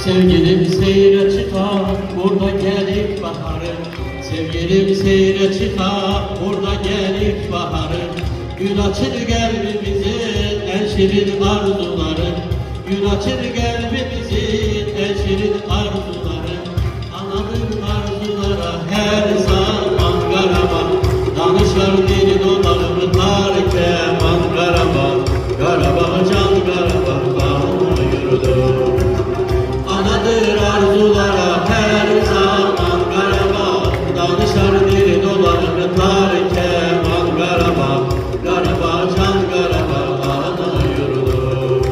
Sevgilim seyre çıkar, burada gelip baharı. Sevgilim seyre çıkar, burada gelip baharı. Gül açır kalbimizin en şirin arzuları. Gül açır kalbimizin en şirin arzuları. Anadır arzulara her zaman karaman. Danışar dili dolarımı tar keman karaman. Karabağ can karabağ bana yürüdü. Anadır arzulara her zaman Karabağ. Danışar dili dolarını tar keman Karabağ. Karabağ can Karabağ ana yurdu.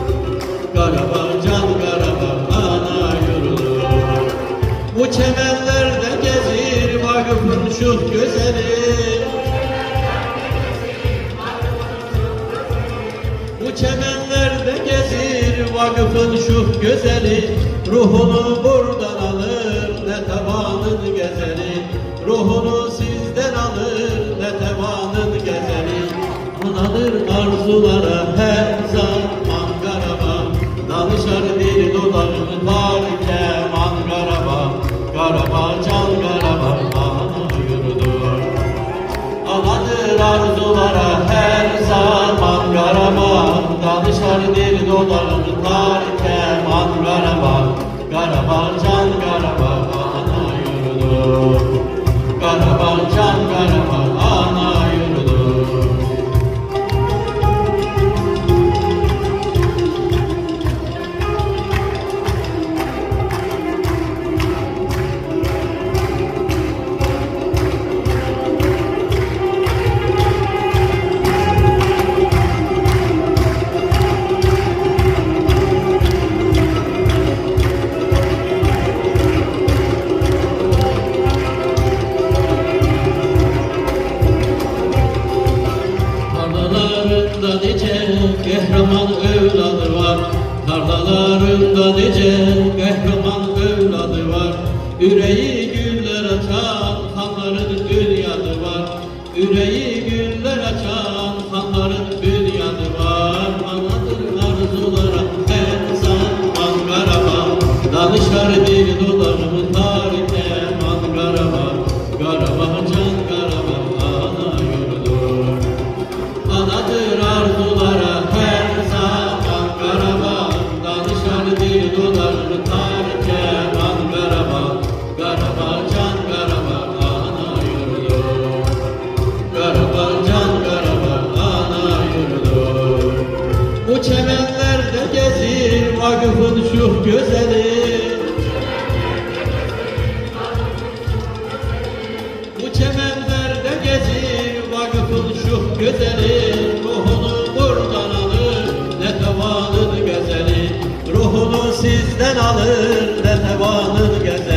Karabağ can Karabağ ana yurdu. Bu çemenlerde gezir vakıfın şu güzeli. Bu çemenlerde gezir vakıfın şu güzeli. Ruhunu buradan alır ne tevanın gezeli. Ruhunu sizden alır ne tevanın gezeli. Anadır arzulara her zaman Karabağ. Danışar dil dolarını tar keman Karabağ. Karabağ can Karabağ ana yurdu. Anadır arzulara her zaman Karabağ. Danışar dil dolarını tar keman Karabağ. Karabağ can Karabağ ana yurdu. Karabağ can Karabağ ana yurdu. Kahraman evladı var, tarlalarında nice kahraman evladı var. Yüreği güller açan hanların bünyadı var. Yüreği güller açan hanların bünyadı var. Anadır arzulara her zaman Karabağ. Danışar dil dolarımı tar keman Karabağ. Karabağ can Karabağ ana yurdu. Anadır arzulara her zaman Karabağ. Danışar dil dolarını tar keman Karabağ. Karabağ can Karabağ ana yurdu. Karabağ can Karabağ ana yurdu. Bu çemenlerde gezir vakıfın şu güzeli. Bu çemenlerde gezir vakıfın şu güzeli. Ruhunu buradan alır ne tevanın gezeli. Ruhunu sizden alır ne tevanın gezeli.